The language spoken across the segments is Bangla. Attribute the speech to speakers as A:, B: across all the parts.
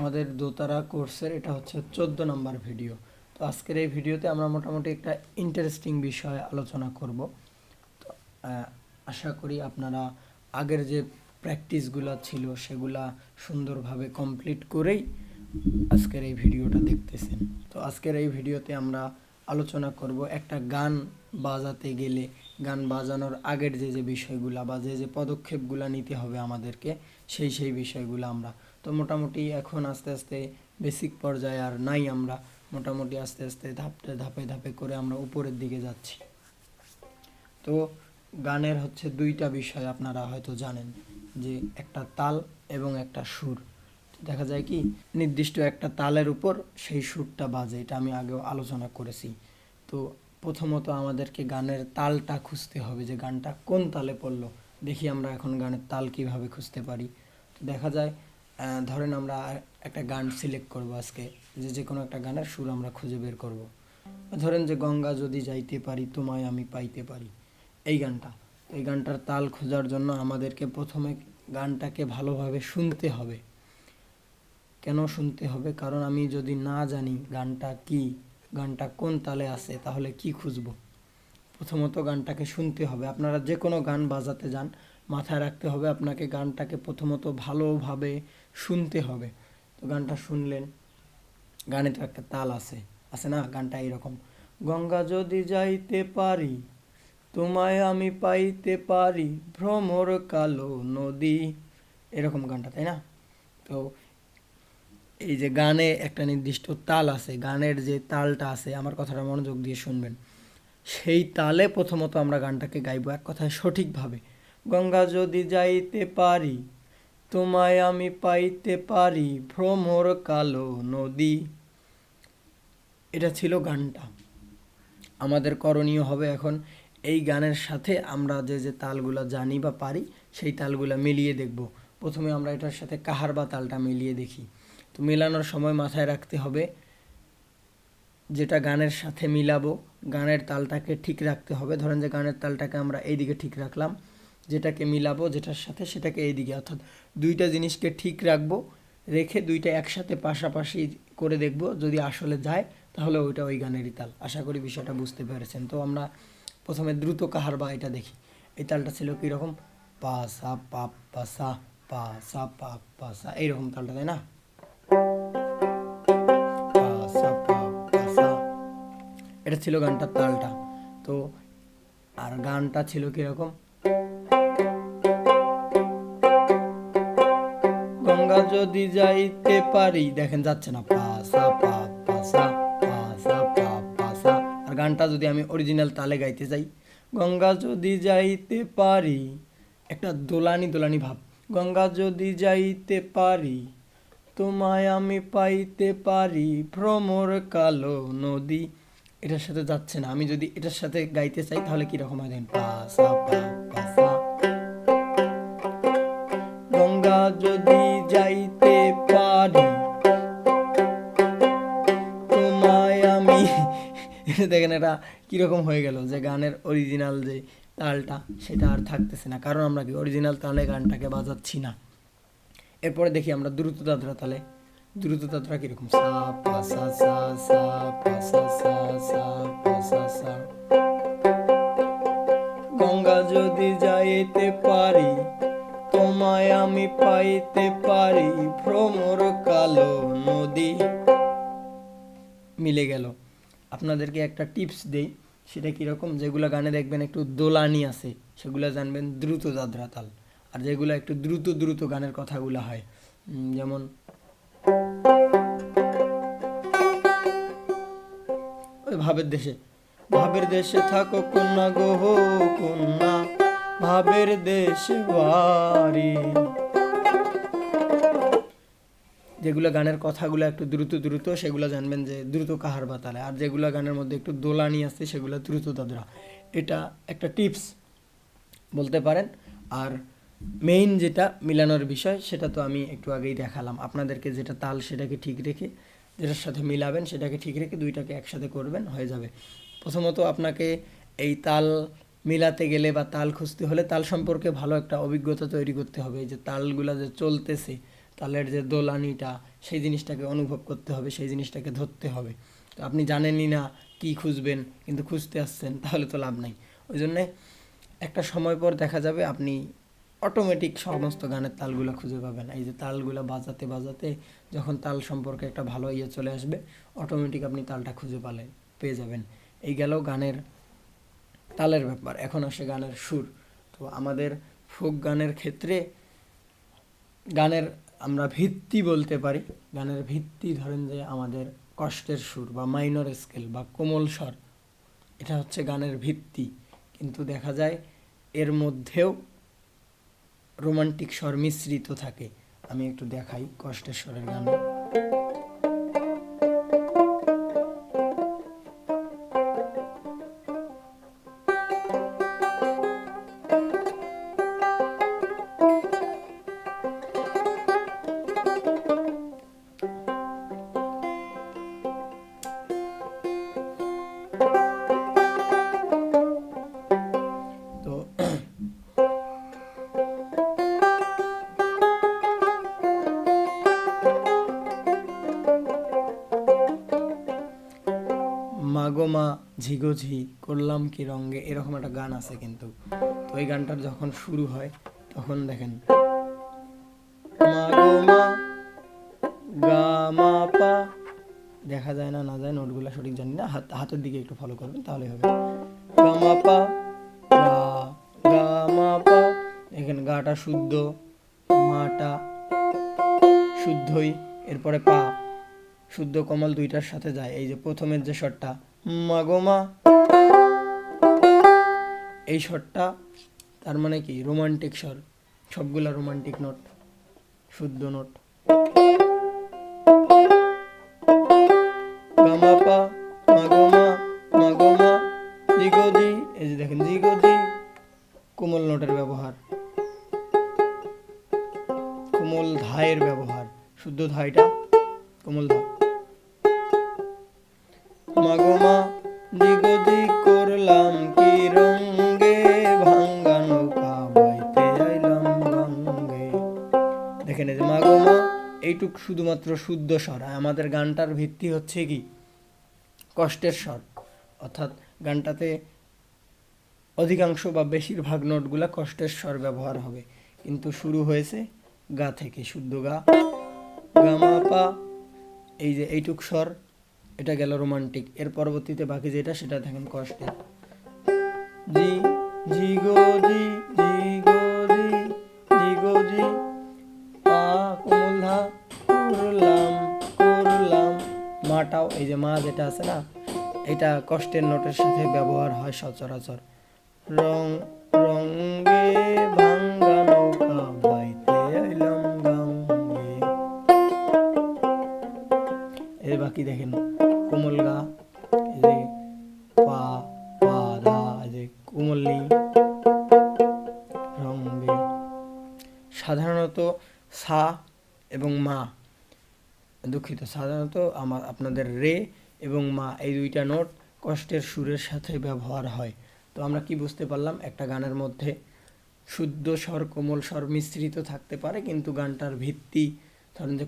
A: আমাদের দোতারা কোর্সের এটা হচ্ছে 14 নম্বর ভিডিও। তো আজকের এই ভিডিওতে আমরা মোটামুটি একটা ইন্টারেস্টিং বিষয় আলোচনা করব। তো আশা করি আপনারা আগের যে প্র্যাকটিসগুলো ছিল সেগুলা সুন্দরভাবে কমপ্লিট করেই আজকের এই ভিডিওটা দেখতেছেন। তো আজকের এই ভিডিওতে আমরা আলোচনা করব একটা গান বাজাতে গেলে গান বাজানোর আগের যে বিষয়গুলা বা যে পদক্ষেপগুলো নিতে হবে আমাদেরকে সেই বিষয়গুলো আমরা তো মোটামুটি এখন আস্তে আস্তে বেসিক পর্যায়ে আর নাই, আমরা মোটামুটি আস্তে আস্তে ধাপে ধাপে করে আমরা উপরের দিকে যাচ্ছি। তো গানের হচ্ছে দুইটা বিষয় আপনারা হয়তো জানেন, যে একটা তাল এবং একটা সুর। দেখা যায় কি নির্দিষ্ট একটা তালের উপর সেই সুরটা বাজে, এটা আমি আগেও আলোচনা করেছি। তো প্রথমত আমাদেরকে গানের তালটা খুঁজতে হবে, যে গানটা কোন তালে পড়লো। দেখি আমরা এখন গানের তাল কিভাবে খুঁজতে পারি। তো দেখা যায় ধরেন আমরা একটা গান সিলেক্ট করব আজকে, যে কোনো একটা গানের সুর আমরা খুঁজে বের করব। ধরেন যে গঙ্গা যদি যাইতে পারি তোমায় আমি পাইতে পারি, এই গানটা। এই গানটার তাল খোঁজার জন্য আমাদেরকে প্রথমে গানটাকে ভালোভাবে শুনতে হবে। কেন শুনতে হবে? কারণ আমি যদি না জানি গানটা কি, গানটা কোন তালে আছে, তাহলে কি খুঁজব? প্রথমত গানটাকে শুনতে হবে। আপনারা যে কোনো গান বাজাতে যান, মাথায় রাখতে হবে আপনাকে গানটাকে প্রথমত ভালোভাবে শুনতে হবে। তো গানটা শুনলেন, গানে তো একটা তাল আছে না? গানটা এরকম, গঙ্গা যদি যাইতে পারি তোমায় আমি পাইতে পারি ভ্রমর কালো নদী, এরকম গানটা, তাই না? তো এই যে গানে একটা নির্দিষ্ট তাল আছে, গানের যে তালটা আছে, আমার কথাটা মনোযোগ দিয়ে শুনবেন। সেই তালে প্রথমত আমরা গানটাকে গাইবো, এক কথায় সঠিকভাবে। গঙ্গা যদি যাইতে পারি তোমায় আমি পাইতে পারি ভ্রমর কালো নদী, এটা ছিল গানটা। আমাদের করণীয় হবে এখন এই গানের সাথে আমরা যে তালগুলা জানি বা পারি সেই তালগুলা মিলিয়ে দেখব। প্রথমে আমরা এটার সাথে কাহার বা তালটা মিলিয়ে দেখি। তো মেলানোর সময় মাথায় রাখতে হবে যেটা গানের সাথে মিলাবো গানের তালটাকে ঠিক রাখতে হবে। ধরেন যে গানের তালটাকে আমরা এইদিকে ঠিক রাখলাম, যেটাকে মিলাবো যেটার সাথে সেটাকে এইদিকে, অর্থাৎ দুইটা জিনিসকে ঠিক রাখবো, রেখে দুইটা একসাথে পাশাপাশি করে দেখব, যদি আসলে যায় তাহলে ওইটা ওই গানেরই তাল। আশা করি বিষয়টা বুঝতে পেরেছেন। তো আমরা প্রথমে দ্রুত কাহার বা এটা দেখি। এই তালটা ছিল কীরকম, পা সা পা পা সা, পা সা পা পা সা, এইরকম তালটা, তাই না? পা সা পা পা সা, এটা ছিল গানটার তালটা। তো আর গানটা ছিল কীরকম, গঙ্গা যদি যাইতে পারি, দেখেন যাচ্ছে না, পা সা পা পা সা, পা সা পা পা সা। আর গানটা যদি আমি অরিজিনাল তালে গাইতে যাই, গঙ্গা যদি যাইতে পারি, একটা দোলানি দোলানি ভাব, গঙ্গা যদি যাইতে পারি তোমায় আমি পাইতে পারি ভ্রমর কালো নদী, এটার সাথে যাচ্ছে না। আমি যদি এটার সাথে গাইতে চাই তাহলে কিরকম হয় দেখেন, পা সা পা পা সা, গঙ্গা যদি যাইতে পারি তোমায় আমি দেখেন এটা কিরকম হয়ে গেল, যে গানের অরিজিনাল যে তালটা সেটা আর থাকতেছে না, কারণ আমরা কি অরিজিনাল তালে গানটাকে বাজাচ্ছি না। এরপরে দেখি আমরা দ্রুত দাদরা তালে, দ্রুত দাদরা কিরকম, সা পা সা সা সা পা সা সা সা পা সা সা, গঙ্গা যদি যাইতে পারি তোমায় আমি পাইতে পারি ভ্রমর কালো নদী, মিলে গেল। আপনাদেরকে একটা টিপস দেই, সেটা কীরকম, যেগুলো গানে দেখবেন একটু দোলানি আছে সেগুলো জানবেন দ্রুত দাদরা তাল, আর যেগুলো একটু দ্রুত দ্রুত গানের কথাগুলো হয়, যেমন ওই ভাবের দেশে, ভাবের দেশে থাকো কন্যা গো কন্যা, ভাবের দেশে বাড়ি, যেগুলো গানের কথাগুলো একটু দ্রুত দ্রুত সেগুলো জানবেন যে দ্রুত কাহার বা তালে, আর যেগুলো গানের মধ্যে একটু দোলানি আছে সেগুলো দ্রুত দাদরা। এটা একটা টিপস বলতে পারেন। আর মেইন যেটা মিলানোর বিষয় সেটা তো আমি একটু আগেই দেখালাম আপনাদেরকে, যেটা তাল সেটাকে ঠিক রেখে যেটার সাথে মিলাবেন সেটাকে ঠিক রেখে দুইটাকে একসাথে করবেন, হয়ে যাবে। প্রথমত আপনাকে এই তাল মিলাতে গেলে বা তাল খুঁজতে হলে তাল সম্পর্কে ভালো একটা অভিজ্ঞতা তৈরি করতে হবে। এই যে তালগুলা যে চলতেছে, তালের যে দোলানিটা, সেই জিনিসটাকে অনুভব করতে হবে, সেই জিনিসটাকে ধরতে হবে। তো আপনি জানেনই না কি খুঁজবেন, কিন্তু খুঁজতে আসছেন, তাহলে তো লাভ নাই। ওই জন্যে একটা সময় পর দেখা যাবে আপনি অটোমেটিক সমস্ত গানের তালগুলো খুঁজে পাবেন। এই যে তালগুলো বাজাতে বাজাতে যখন তাল সম্পর্কে একটা ভালো ইয়ে চলে আসবে, অটোমেটিক আপনি তালটা খুঁজে পেয়ে যাবেন। এই গেল গানের তালের ব্যাপার। এখন আসে গানের সুর। তো আমাদের ফোক গানের ক্ষেত্রে গানের আমরা ভিত্তি বলতে পারি। গানের ভিত্তি ধরেন যে আমাদের কষ্টের সুর বা মাইনর স্কেল বা কোমল স্বর, এটা হচ্ছে গানের ভিত্তি। কিন্তু দেখা যায় এর মধ্যেও রোমান্টিক স্বর মিশ্রিত থাকে। আমি একটু দেখাই কষ্টের স্বরের গান। তো মাগো মা ঝিগো ঝি করলাম কি রঙ্গে, এরকম একটা গান আছে কিন্তু। তো এই গানটার যখন শুরু হয় তখন দেখেন মাগো মা গা মা পা, দেখা যায় না যায়, নোটগুলো সঠিক জানি না, হাতের দিকে একটু ফলো করবেন তাহলে হবে। গা মা পা গা, গা মা পা, এখানে গাটা শুদ্ধ, মাটা শুদ্ধই, এরপরে পা শুদ্ধ কোমল দুইটার সাথে যায়। এই যে প্রথমের যে স্বরটা মাগো মা, এই স্বরটা তার মানে কি রোমান্টিক স্বর, সবগুলা রোমান্টিক নোট, শুদ্ধ নোট। গামা পা মাগো মা, মাগো মা জিগো জি, এই যে দেখেন জিগো জি, কোমল নোটের ব্যবহার, কোমল ধায়ের ব্যবহার, শুদ্ধ ধাইটা কোমল ধা। মাগো মা জিগো জি করলাম কি রঙ্গে, ভাঙ্গা নৌকা বাইতে আইলাম গঙ্গে। দেখেন এই যে মাগো মা, এইটুক শুধুমাত্র শুদ্ধ স্বর। আমাদের গানটার ভিত্তি হচ্ছে কি কষ্টের স্বর, অর্থাৎ গানটাতে অধিকাংশ বা বেশিরভাগ নোটগুলা কষ্টের স্বর ব্যবহার হবে। কিন্তু শুরু হয়েছে গা থেকে, শুদ্ধ গা, গামা পা, এই যে এইটুক স্বর, এটা গেল রোমান্টিক। এর পরবর্তীতে বাকি যেটা সেটা দেখেন কষ্টের, জি জি গো জি, জি গো জি, জি গো জি, পা কোমল ধা করলাম করলাম, মাটাও এই যে মা যেটা আছে না, এটা কষ্টের নোটের সাথে ব্যবহার হয় সচরাচর। রং রঙ্গে ভাঙ্গা নৌকা বাইতে আইলাম গঙ্গে। এই বাকি দেখেন কোমল গা, এই যে পা পা ধা, এই যে কোমল নি রঙ্গে। সাধারণত সা এবং মা, দুঃখিত, সাধারণত আপনাদের রে এবং মা এই দুইটা নোট কষ্টের সুরের সাথে ব্যবহার হয়। তো আমরা কি বুঝতে পারলাম, একটা গানের মধ্যে শুদ্ধ স্বর কোমল স্বর মিশ্রিত থাকতে পারে, কিন্তু গানটার ভিত্তি ধরেন যে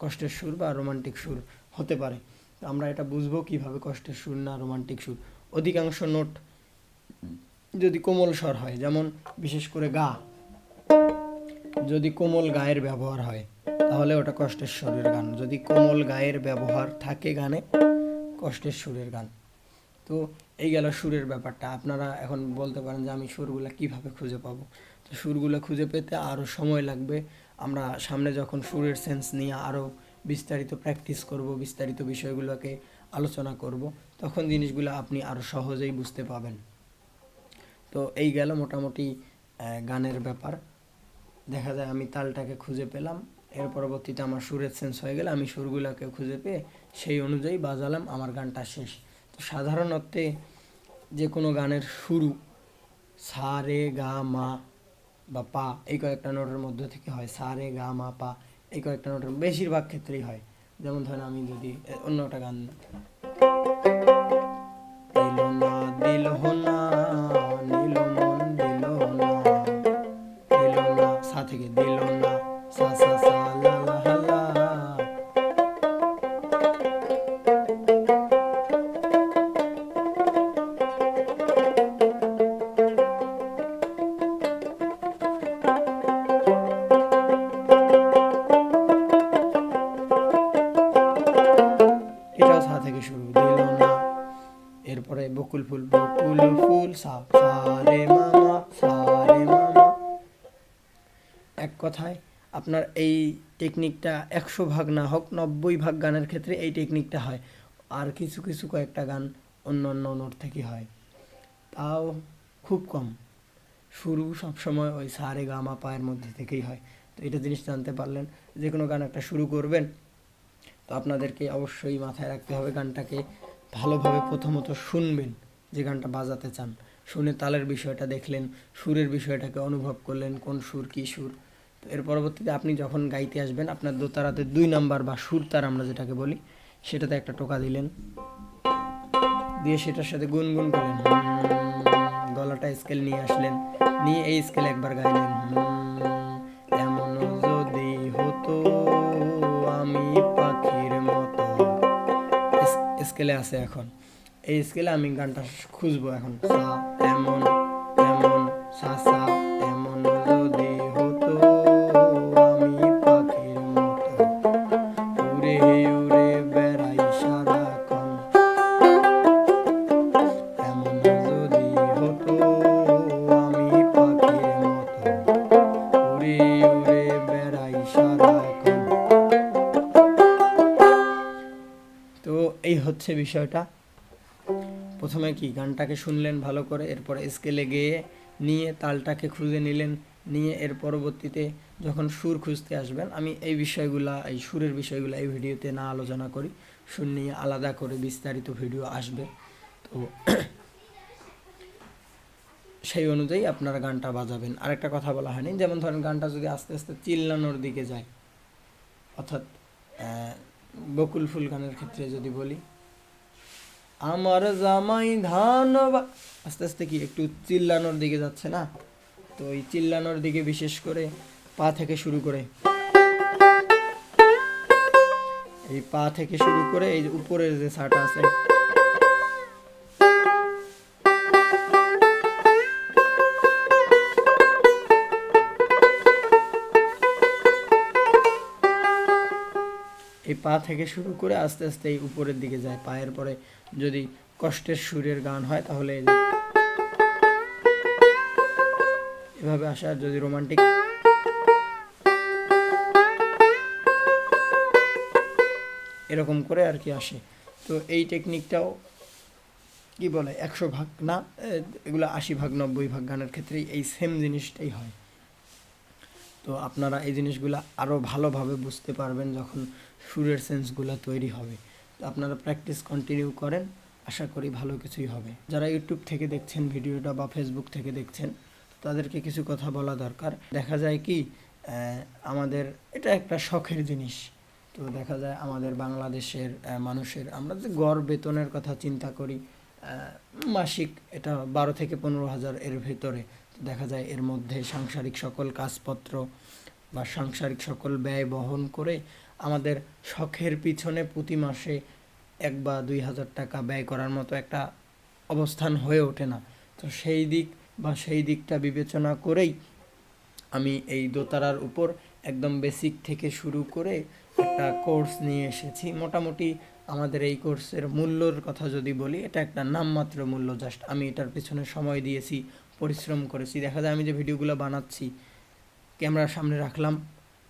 A: কষ্টের সুর বা রোমান্টিক সুর হতে পারে। তো আমরা এটা বুঝবো কিভাবে কষ্টের সুর না রোমান্টিক সুর। অধিকাংশ নোট যদি কোমল স্বর হয়, যেমন বিশেষ করে গা, যদি কোমল গায়ের ব্যবহার হয় তাহলে ওটা কষ্টের সুরের গান। যদি কোমল গায়ের ব্যবহার থাকে গানে, কষ্টের সুরের গান। তো এই গেল সুরের ব্যাপারটা। আপনারা এখন বলতে পারেন যে আমি সুরগুলো কিভাবে খুঁজে পাবো। তো সুরগুলো খুঁজে পেতে আরও সময় লাগবে। আমরা সামনে যখন সুরের সেন্স নিয়ে আরও বিস্তারিত প্র্যাকটিস করব, বিস্তারিত বিষয়গুলোকে আলোচনা করব, তখন জিনিসগুলো আপনি আরও সহজেই বুঝতে পাবেন। তো এই গেল মোটামুটি গানের ব্যাপার। দেখা যায় আমি তালটাকে খুঁজে পেলাম, এর পরবর্তীতে আমার সুরের সেন্স হয়ে গেলে আমি সুরগুলোকে খুঁজে পেয়ে সেই অনুযায়ী বাজালাম, আমার গানটা শেষ। তো সাধারণত যে কোনো গানের শুরু সা রে গা মা বা পা, এই কয়েকটা নোটের মধ্যে থেকে হয়। সা রে গা মা পা, এই কয়েকটা নোটের বেশিরভাগ ক্ষেত্রেই হয়। যেমন ধরেন আমি যদি অন্য একটা গান, দিল না দিল না নীল মন দিল না, দিল না, সা থেকে দিল না, সা সা সা বকুল ফুল বকুল ফুল সা সা রে মামা সা রে মামা। এক কথায় আপনার এই টেকনিকটা 100 ভাগ না হোক 90 ভাগ গানের ক্ষেত্রে এই টেকনিকটা হয়, আর কিছু কিছু কয়েকটা গান অন্য অন্য নোট থেকে হয়, তাও খুব কম। শুরু সবসময় ওই সা রে গা মা পা এর মধ্যে থেকেই হয়। তো এটা জিনিস জানতে পারলেন। যে কোনো গান একটা শুরু করবেন তো আপনাদেরকে অবশ্যই মাথায় রাখতে হবে গানটাকে ভালোভাবে প্রথমত শুনবেন, যে গানটা বাজাতে চান, শুনে তালের বিষয়টা দেখলেন, সুরের বিষয়টাকে অনুভব করলেন, কোন সুর কী সুর। তো এর পরবর্তীতে আপনি যখন গাইতে আসবেন আপনার দোতারাতে 2 নাম্বার বা সুর তার আমরা যেটাকে বলি সেটাতে একটা টোকা দিলেন, দিয়ে সেটার সাথে গুনগুন করলেন, গলাটা স্কেল নিয়ে আসলেন, নিয়ে এই স্কেল একবার গাইলেন, এমন যদি হতো আমি পাখির মতো। স্কেলে আছে এখন, এই স্কেলে আমি গানটা খুঁজবো এখন, সা এমন এমন সা সা এমন যদি হতো আমি পাখির মতো, উড়ে উড়ে বেড়াই সারাক্ষণ, এমন যদি হতো আমি পাখির মতো, উড়ে উড়ে বেড়াই সারাক্ষণ। তো এই হচ্ছে বিষয়টা। প্রথমে কি গানটাকে শুনলেন ভালো করে, এরপরে স্কেলে গেয়ে নিয়ে তালটাকে খুঁজে নিলেন, নিয়ে এর পরবর্তীতে যখন সুর খুঁজতে আসবেন, আমি এই বিষয়গুলা এই সুরের বিষয়গুলো এই ভিডিওতে না আলোচনা করি, সুর নিয়ে আলাদা করে বিস্তারিত ভিডিও আসবে। তো সেই অনুযায়ী আপনারা গানটা বাজাবেন। আরেকটা কথা বলা হয়নি, যেমন ধরেন গানটা যদি আস্তে আস্তে চিল্লানোর দিকে যায়, অর্থাৎ বকুল ফুল গানের ক্ষেত্রে যদি বলি, আমার জামাই ধান আস্তে আস্তে কি একটু চিল্লানোর দিকে যাচ্ছে না, তো ওই চিল্লানোর দিকে বিশেষ করে পা থেকে শুরু করে, এই পা থেকে শুরু করে এই উপরের যে ছাটা আছে এই পা থেকে শুরু করে আস্তে আস্তে এই উপরের দিকে যায়। পায়ের পরে যদি কষ্টের সুরের গান হয় তাহলে এভাবে আসে, আর যদি রোমান্টিক এরকম করে আর কি আসে। তো এই টেকনিকটাও কি বলে 100 ভাগ না, এগুলো 80 ভাগ 90 ভাগ গানের ক্ষেত্রেই এই সেম জিনিসটাই হয়। তো আপনারা এই জিনিসগুলো আরও ভালোভাবে বুঝতে পারবেন যখন সুরের সেন্সগুলো তৈরি হবে। তো আপনারা প্র্যাকটিস কন্টিনিউ করেন, আশা করি ভালো কিছুই হবে। যারা ইউটিউব থেকে দেখছেন ভিডিওটা বা ফেসবুক থেকে দেখছেন, তাদেরকে কিছু কথা বলা দরকার। দেখা যায় কি আমাদের এটা একটা শখের জিনিস। তো দেখা যায় আমাদের বাংলাদেশের মানুষের, আমরা যে গড় বেতনের কথা চিন্তা করি মাসিক, এটা 12 থেকে 15 হাজার এর ভেতরে। তো দেখা যায় এর মধ্যে সাংসারিক সকল কাজপত্র বা সাংসারিক সকল ব্যয় বহন করে আমাদের শখের পিছনে প্রতি মাসে 1 বা 2 হাজার টাকা ব্যয় করার মতো একটা অবস্থান হয়ে ওঠে না। তো সেই দিকটা বিবেচনা করেই আমি এই দোতারার উপর একদম বেসিক থেকে শুরু করে একটা কোর্স নিয়ে এসেছি। মোটামুটি আমাদের এই কোর্সের মূল্যর কথা যদি বলি, এটা একটা নামমাত্র মূল্য, জাস্ট আমি এটার পেছনে সময় দিয়েছি, পরিশ্রম করেছি। দেখা যায় আমি যে ভিডিওগুলো বানাচ্ছি, ক্যামেরার সামনে রাখলাম,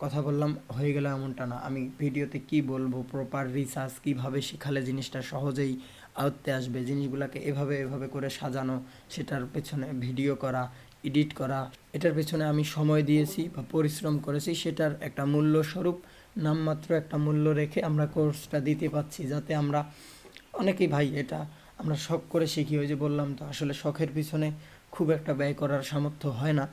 A: কথা বললাম, হয়ে গেল এমনটা না। আমি ভিডিওতে কি বলবো, প্রপার রিসার্চ কীভাবে শেখালে জিনিসটা সহজেই আয়ত্তে আসবে, জিনিসগুলোকে এভাবে এভাবে করে সাজানো, সেটার পেছনে ভিডিও করা, এডিট করা, এটার পেছনে আমি সময় দিয়েছি বা পরিশ্রম করেছি, সেটার একটা মূল্য স্বরূপ নামমাত্র একটা মূল্য রেখে আমরা কোর্সটা দিতে পাচ্ছি, যাতে আমরা অনেকেই ভাই এটা আমরা শখ করে শিখি। ওই যে বললাম, তো আসলে শখের পিছনে খুব একটা ব্যয় করার সামর্থ্য হয় না,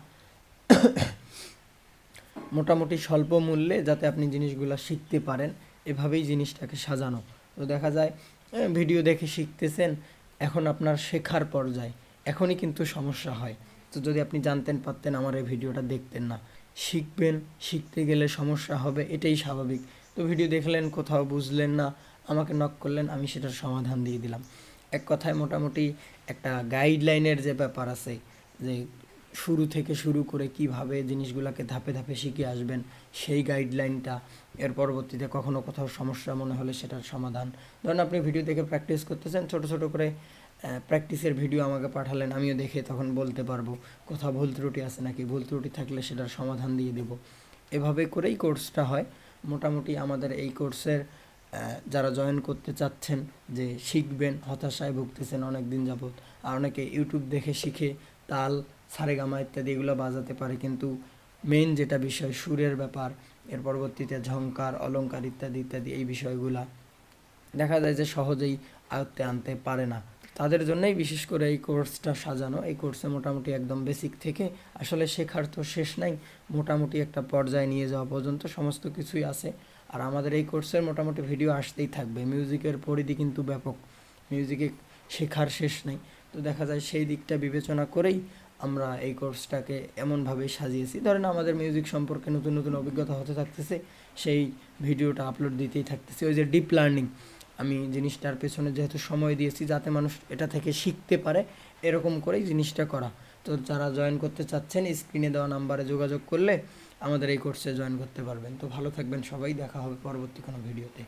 A: মোটামুটি স্বল্প মূল্যে যাতে আপনি জিনিসগুলো শিখতে পারেন, এভাবেই জিনিসটাকে সাজানো। তো দেখা যায় ভিডিও দেখে শিখতেছেন, এখন আপনার শেখার পর্যায়ে, এখনই কিন্তু সমস্যা হয়। তো যদি আপনি জানতেন পারতেন, আমার এই ভিডিওটা দেখতেন না। শিখবেন, শিখতে গেলে সমস্যা হবে, এটাই স্বাভাবিক। তো ভিডিও দেখলেন, কোথাও বুঝলেন না, আমাকে নক করলেন, আমি সেটার সমাধান দিয়ে দিলাম। এক কথায় মোটামুটি একটা গাইডলাইনের যে ব্যাপার আছে, যে শুরু থেকে শুরু করে কিভাবে জিনিসগুলোকে ধাপে ধাপে শিখে আসবেন, সেই গাইডলাইনটা, এর পরবর্তীতে কখনো কোথাও সমস্যা মনে হলে সেটার সমাধান। ধরুন আপনি ভিডিও দেখে প্র্যাকটিস করতেছেন, ছোট ছোট করে প্র্যাকটিসের ভিডিও আমাকে পাঠালেন, আমিও দেখে তখন বলতে পারবো কোথাও ভুল ত্রুটি আছে নাকি, ভুল ত্রুটি থাকলে সেটার সমাধান দিয়ে দেব। এভাবে করেই কোর্সটা হয়। মোটামুটি আমাদের এই কোর্সের যারা জয়েন করতে চাচ্ছেন, যে শিখবেন, হতাশায় ভুগতেছেন অনেক দিন যাবৎ, আর অনেকে ইউটিউব দেখে শিখে তাল, সারেগামা ইত্যাদি এগুলো বাজাতে পারে, কিন্তু মেইন যেটা বিষয় সুরের ব্যাপার, এর পরবর্তীতে ঝংকার, অলংকার ইত্যাদি ইত্যাদি এই বিষয়গুলা দেখা যায় যে সহজেই আয়ত্তে আনতে পারে না। তাদের জন্যই বিশেষ করে এই কোর্সটা সাজানো। এই কোর্সে মোটামুটি একদম বেসিক থেকে আসলে শেখার তো শেষ নাই, মোটামুটি একটা পর্যায়ে নিয়ে যাওয়া পর্যন্ত সমস্ত কিছুই আছে। আর আমাদের এই কোর্সের মোটামুটি ভিডিও আসতেই থাকবে। মিউজিকের পরিধি কিন্তু ব্যাপক, মিউজিকে শেখার শেষ নেই। তো দেখা যায় সেই দিকটা বিবেচনা করেই আমরা এই কোর্সটাকে এমনভাবেই সাজিয়েছি। ধরেন আমাদের মিউজিক সম্পর্কে নতুন নতুন অভিজ্ঞতা হতে থাকতেছে, সেই ভিডিওটা আপলোড দিতেই থাকতেছে। ওই যে ডিপ লার্নিং, আমি জিনিসটার পেছনে যেহেতু সময় দিয়েছি যাতে মানুষ এটা থেকে শিখতে পারে, এরকম করেই জিনিসটা করা। তো যারা জয়েন করতে চাচ্ছেন স্ক্রিনে দেওয়া নাম্বারে যোগাযোগ করলে আমাদের এই কোর্সে জয়েন করতে পারবেন। তো ভালো থাকবেন সবাই, দেখা হবে পরবর্তী কোনো ভিডিওতে।